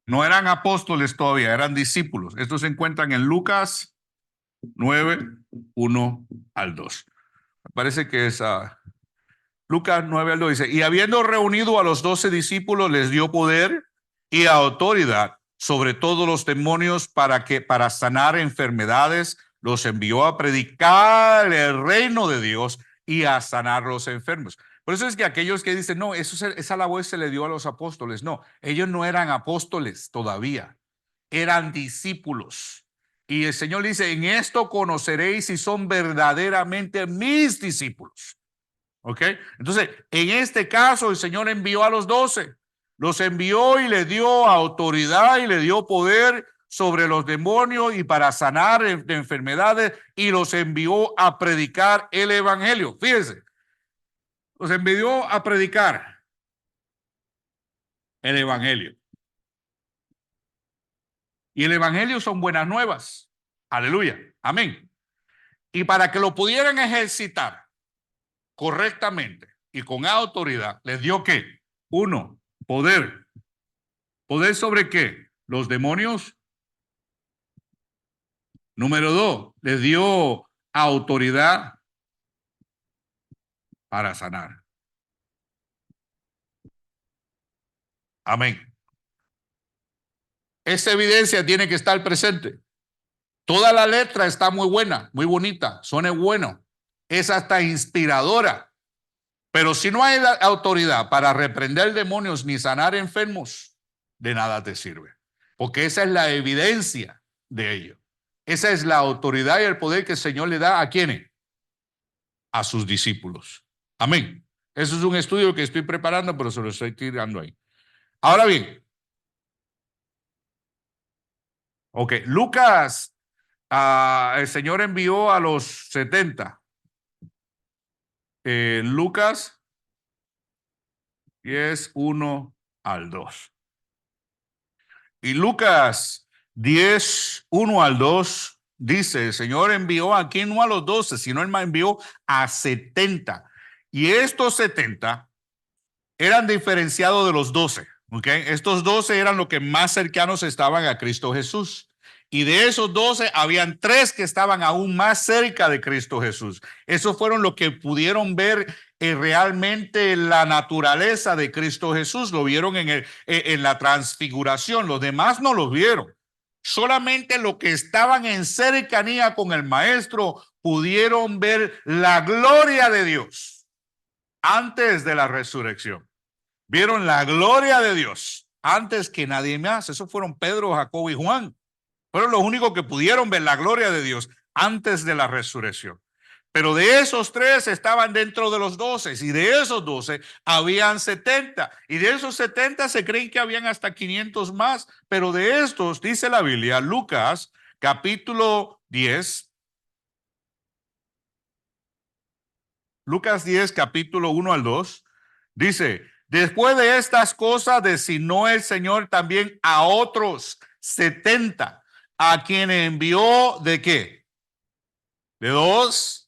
Speaker 1: No eran apóstoles todavía, eran discípulos. Estos se encuentran en Lucas 9, 1 al 2. Me parece que es Lucas 9 al 2. Dice, y habiendo reunido a los 12 discípulos, les dio poder y autoridad sobre todos los demonios para sanar enfermedades, los envió a predicar el reino de Dios y a sanar los enfermos. Por eso es que aquellos que dicen, no, esa labor se le dio a los apóstoles. No, ellos no eran apóstoles todavía, eran discípulos. Y el Señor dice, en esto conoceréis si son verdaderamente mis discípulos. ¿Ok? Entonces, en este caso, el Señor envió a los 12. Los envió y le dio autoridad y le dio poder sobre los demonios y para sanar de enfermedades y los envió a predicar el evangelio. Fíjense, los envió a predicar el evangelio. Y el evangelio son buenas nuevas. Aleluya. Amén. Y para que lo pudieran ejercitar correctamente y con autoridad, les dio ¿qué? 1, poder. ¿Poder sobre qué? Los demonios Número 2, les dio autoridad para sanar. Amén. Esa evidencia tiene que estar presente. Toda la letra está muy buena, muy bonita, suena bueno. Es hasta inspiradora. Pero si no hay autoridad para reprender demonios ni sanar enfermos, de nada te sirve. Porque esa es la evidencia de ello. Esa es la autoridad y el poder que el Señor le da a quienes, a sus discípulos. Amén. Eso es un estudio que estoy preparando, pero se lo estoy tirando ahí. Ahora bien, ok, Lucas, el Señor envió a los 70. Lucas 10, 1 al 2. Y Lucas 10, 1 al 2 dice, el Señor envió aquí no a los 12, sino él envió a 70. Y estos 70 eran diferenciados de los 12. ¿Okay? Estos 12 eran los que más cercanos estaban a Cristo Jesús. Y de esos 12 habían 3 que estaban aún más cerca de Cristo Jesús. Esos fueron los que pudieron ver realmente la naturaleza de Cristo Jesús. Lo vieron en la transfiguración. Los demás no lo vieron. Solamente los que estaban en cercanía con el Maestro pudieron ver la gloria de Dios antes de la resurrección. Vieron la gloria de Dios antes que nadie más. Esos fueron Pedro, Jacobo y Juan. Fueron los únicos que pudieron ver la gloria de Dios antes de la resurrección. Pero de esos 3 estaban dentro de los 12 y de esos 12 habían 70 y de esos 70 se creen que habían hasta 500 más. Pero de estos, dice la Biblia, Lucas capítulo 10, Lucas 10 capítulo 1 al 2, dice, después de estas cosas designó el Señor también a otros 70, a quien envió ¿de qué? De 2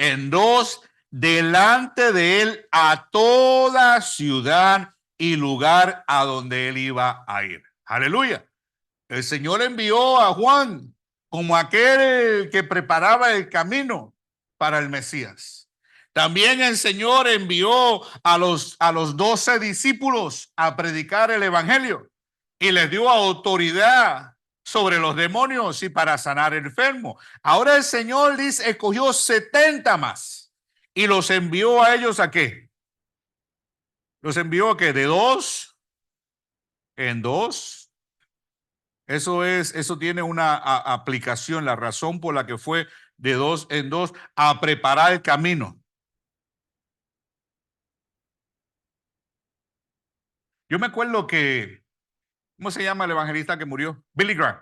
Speaker 1: en 2, delante de él a toda ciudad y lugar a donde él iba a ir. Aleluya. El Señor envió a Juan como aquel que preparaba el camino para el Mesías. También el Señor envió a los 12 discípulos a predicar el evangelio y les dio autoridad sobre los demonios y para sanar enfermos. Ahora el Señor dice, escogió 70 más y los envió a ellos ¿a qué? Los envió a qué, de 2 en 2. Eso tiene una aplicación, la razón por la que fue de 2 en 2 a preparar el camino. Yo me acuerdo que, ¿cómo se llama el evangelista que murió? Billy Graham.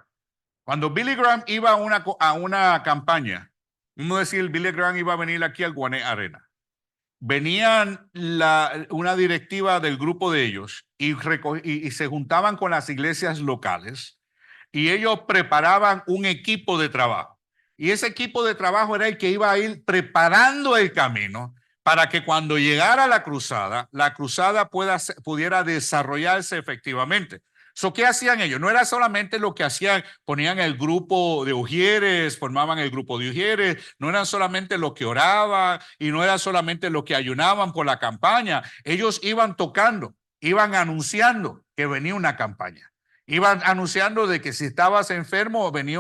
Speaker 1: Cuando Billy Graham iba a una campaña, vamos a decir, Billy Graham iba a venir aquí al Guané Arena. Venían una directiva del grupo de ellos y se juntaban con las iglesias locales y ellos preparaban un equipo de trabajo. Y ese equipo de trabajo era el que iba a ir preparando el camino para que cuando llegara la cruzada pudiera desarrollarse efectivamente. ¿Qué hacían ellos? No era solamente lo que hacían, ponían el grupo de ujieres, formaban el grupo de ujieres, no eran solamente los que oraban y no era solamente los que ayunaban por la campaña. Ellos iban tocando, iban anunciando que venía una campaña. Iban anunciando de que si estabas enfermo venía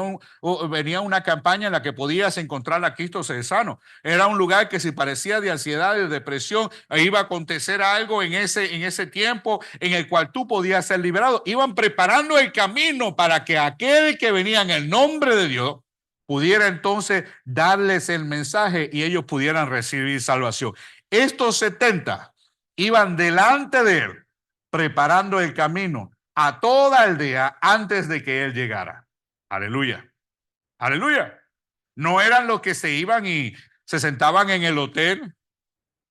Speaker 1: una campaña en la que podías encontrar a Cristo sano. Era un lugar que si parecía de ansiedad, de depresión, iba a acontecer algo en ese tiempo en el cual tú podías ser liberado. Iban preparando el camino para que aquel que venía en el nombre de Dios pudiera entonces darles el mensaje y ellos pudieran recibir salvación. Estos 70 iban delante de él preparando el camino a toda aldea antes de que él llegara. Aleluya. Aleluya. No eran los que se iban y se sentaban en el hotel,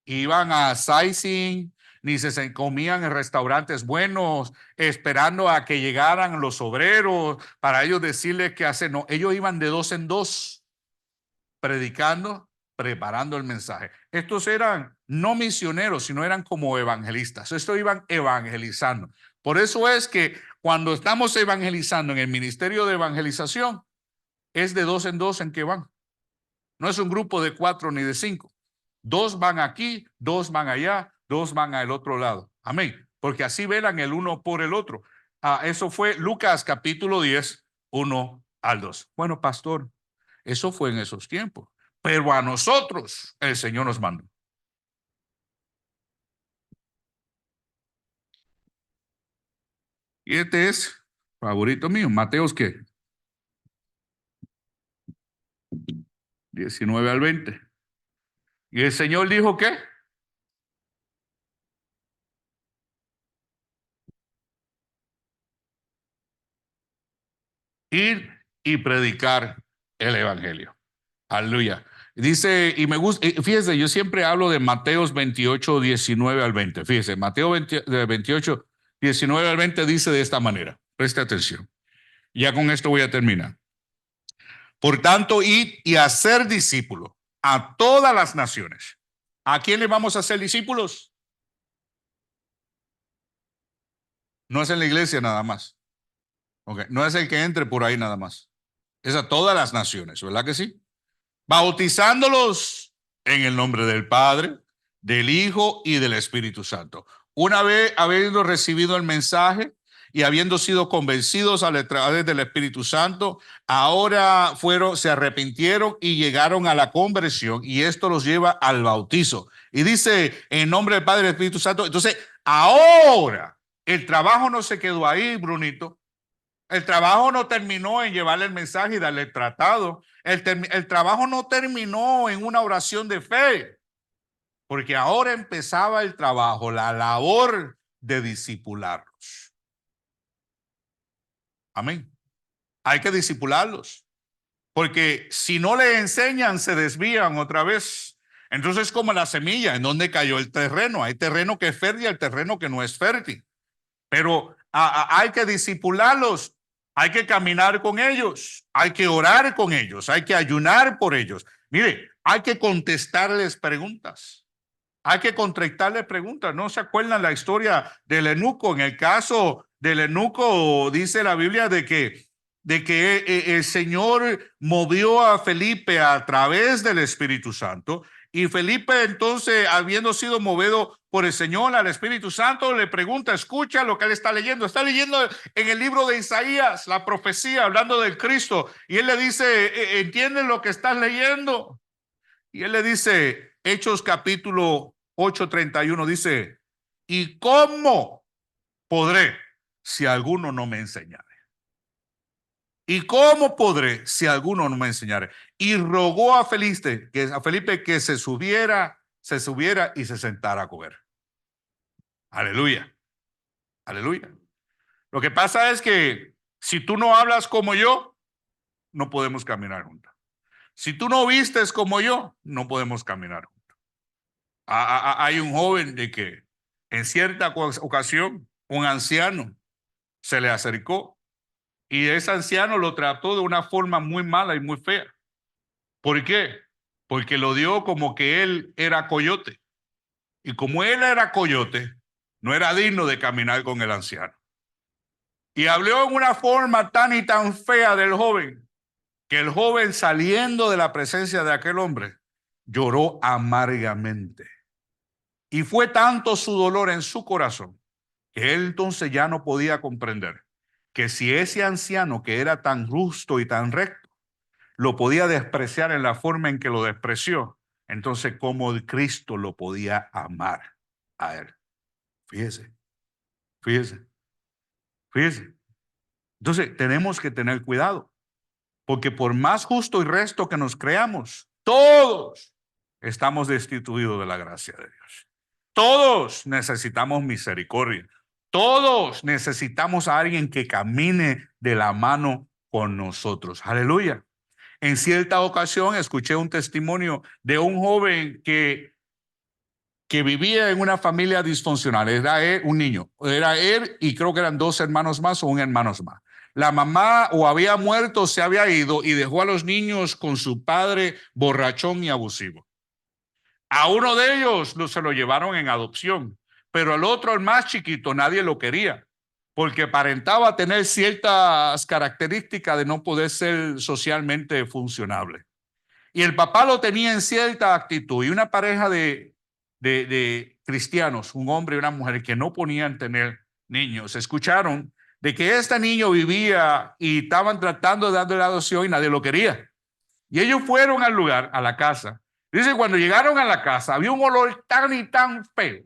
Speaker 1: iban a sightseeing, ni se comían en restaurantes buenos, esperando a que llegaran los obreros para ellos decirles qué hacer. No, ellos iban de 2 en 2, predicando, preparando el mensaje. Estos eran no misioneros, sino eran como evangelistas. Estos iban evangelizando. Por eso es que cuando estamos evangelizando en el ministerio de evangelización, es de dos en que van. No es un grupo de 4 ni de 5. 2 van aquí, 2 van allá, 2 van al otro lado. Amén. Porque así velan el uno por el otro. Eso fue Lucas capítulo 10, 1 al 2. Bueno, pastor, eso fue en esos tiempos. Pero a nosotros el Señor nos mandó. Y este es favorito mío, Mateos, ¿qué? 19 al 20. Y el Señor dijo, ¿qué? Ir y predicar el evangelio. Aleluya. Dice, y me gusta, fíjese, yo siempre hablo de Mateos 28, 19 al 20. Fíjese, Mateo 28, 19 al 20 dice de esta manera. Preste atención. Ya con esto voy a terminar. Por tanto, id y hacer discípulos a todas las naciones. ¿A quién le vamos a hacer discípulos? No es en la iglesia nada más. Okay. No es el que entre por ahí nada más. Es a todas las naciones, ¿verdad que sí? Bautizándolos en el nombre del Padre, del Hijo y del Espíritu Santo. Una vez habiendo recibido el mensaje y habiendo sido convencidos a través del Espíritu Santo, ahora se arrepintieron y llegaron a la conversión, y esto los lleva al bautizo. Y dice, en nombre del Padre y del Espíritu Santo. Entonces, ahora el trabajo no se quedó ahí, Brunito. El trabajo no terminó en llevarle el mensaje y darle el tratado. El trabajo no terminó en una oración de fe, porque ahora empezaba el trabajo, la labor de discipularlos. Amén. Hay que discipularlos, porque si no le enseñan, se desvían otra vez. Entonces, como la semilla, ¿en dónde cayó el terreno? Hay terreno que es fértil y el terreno que no es fértil. Pero hay que discipularlos, hay que caminar con ellos, hay que orar con ellos, hay que ayunar por ellos. Mire, hay que contestarles preguntas. Hay que contestarles preguntas. ¿No se acuerdan la historia del eunuco? En el caso del eunuco, dice la Biblia de que el Señor movió a Felipe a través del Espíritu Santo, y Felipe, entonces, habiendo sido movido por el Señor al Espíritu Santo, le pregunta, escucha lo que él está leyendo. Está leyendo en el libro de Isaías, la profecía, hablando del Cristo. Y él le dice, ¿entiendes lo que estás leyendo? Y él le dice, Hechos capítulo 8:31, dice, ¿y cómo podré si alguno no me enseñare? ¿Y cómo podré si alguno no me enseñare? Y rogó a Felipe que se subiera y se sentara a comer. Aleluya, aleluya. Lo que pasa es que si tú no hablas como yo, no podemos caminar juntos. Si tú no vistes como yo, no podemos caminar juntos. Hay un joven de que en cierta ocasión un anciano se le acercó, y ese anciano lo trató de una forma muy mala y muy fea. ¿Por qué? Porque lo dio como que él era coyote. Y como él era coyote, no era digno de caminar con el anciano. Y habló en una forma tan y tan fea del joven, que el joven, saliendo de la presencia de aquel hombre, lloró amargamente. Y fue tanto su dolor en su corazón, que él entonces ya no podía comprender que si ese anciano, que era tan justo y tan recto, lo podía despreciar en la forma en que lo despreció, entonces cómo Cristo lo podía amar a él. Fíjese, fíjese, fíjese. Entonces tenemos que tener cuidado, porque por más justo y recto que nos creamos, todos estamos destituidos de la gracia de Dios. Todos necesitamos misericordia. Todos necesitamos a alguien que camine de la mano con nosotros. Aleluya. En cierta ocasión escuché un testimonio de un joven que vivía en una familia disfuncional. Era él, un niño. Era él y creo que eran 2 hermanos más o un hermano más. La mamá o había muerto o se había ido y dejó a los niños con su padre borrachón y abusivo. A uno de ellos se lo llevaron en adopción, pero al otro, el más chiquito, nadie lo quería. porque aparentaba tener ciertas características de no poder ser socialmente funcionable. Y el papá lo tenía en cierta actitud. Y una pareja de cristianos, un hombre y una mujer que no podían tener niños, escucharon de que este niño vivía y estaban tratando de darle la adopción y nadie lo quería. Y ellos fueron al lugar, a la casa. Dice, cuando llegaron a la casa, había un olor tan y tan feo.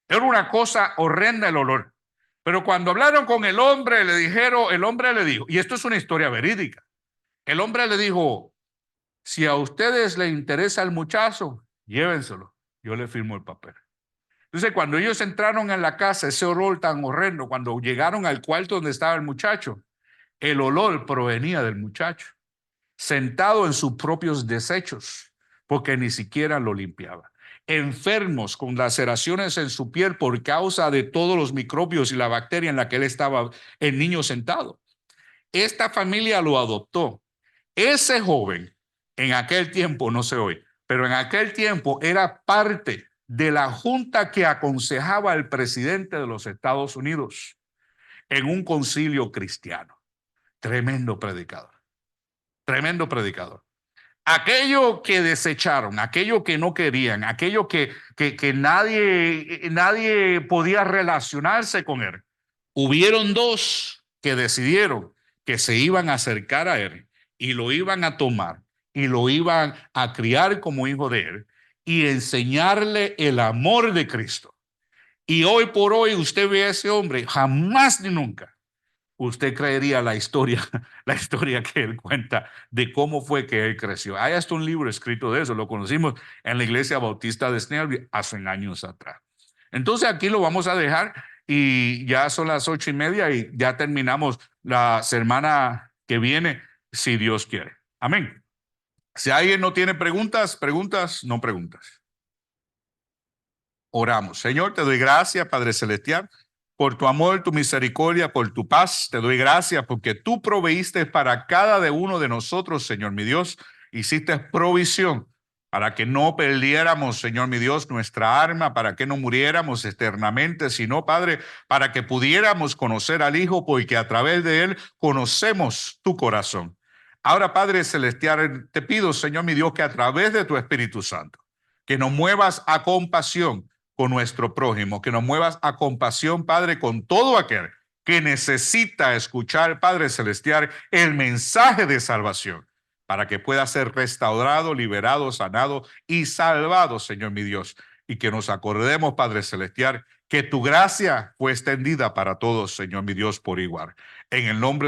Speaker 1: Era una cosa horrenda el olor. Pero cuando hablaron con el hombre, le dijeron, el hombre le dijo, y esto es una historia verídica, el hombre le dijo, si a ustedes les interesa el muchacho, llévenselo, yo le firmo el papel. Entonces, cuando ellos entraron en la casa, ese olor tan horrendo, cuando llegaron al cuarto donde estaba el muchacho, el olor provenía del muchacho, sentado en sus propios desechos, porque ni siquiera lo limpiaba. Enfermos con laceraciones en su piel por causa de todos los microbios y la bacteria en la que él estaba, el niño sentado. Esta familia lo adoptó. Ese joven, en aquel tiempo, no sé hoy, pero en aquel tiempo era parte de la junta que aconsejaba al presidente de los Estados Unidos en un concilio cristiano. Tremendo predicador, tremendo predicador. Aquello que desecharon, aquello que no querían, aquello que nadie podía relacionarse con él. Hubieron dos que decidieron que se iban a acercar a él y lo iban a tomar y lo iban a criar como hijo de él y enseñarle el amor de Cristo. Y hoy por hoy usted ve a ese hombre, jamás ni nunca usted creería la historia que él cuenta de cómo fue que él creció. Hay hasta un libro escrito de eso, lo conocimos en la iglesia bautista de Snellville hace años atrás. Entonces aquí lo vamos a dejar y ya son las 8:30 y ya terminamos la semana que viene, si Dios quiere. Amén. Si alguien no tiene preguntas, no preguntas. Oramos. Señor, te doy gracias, Padre Celestial, por tu amor, tu misericordia, por tu paz. Te doy gracias porque tú proveíste para cada uno de nosotros, Señor mi Dios. Hiciste provisión para que no perdiéramos, Señor mi Dios, nuestra alma, para que no muriéramos eternamente, sino, Padre, para que pudiéramos conocer al Hijo, porque a través de él conocemos tu corazón. Ahora, Padre Celestial, te pido, Señor mi Dios, que a través de tu Espíritu Santo, que nos muevas a compasión con nuestro prójimo, que nos muevas a compasión, Padre, con todo aquel que necesita escuchar, Padre Celestial, el mensaje de salvación, para que pueda ser restaurado, liberado, sanado y salvado, Señor mi Dios, y que nos acordemos, Padre Celestial, que tu gracia fue extendida para todos, Señor mi Dios, por igual. En el nombre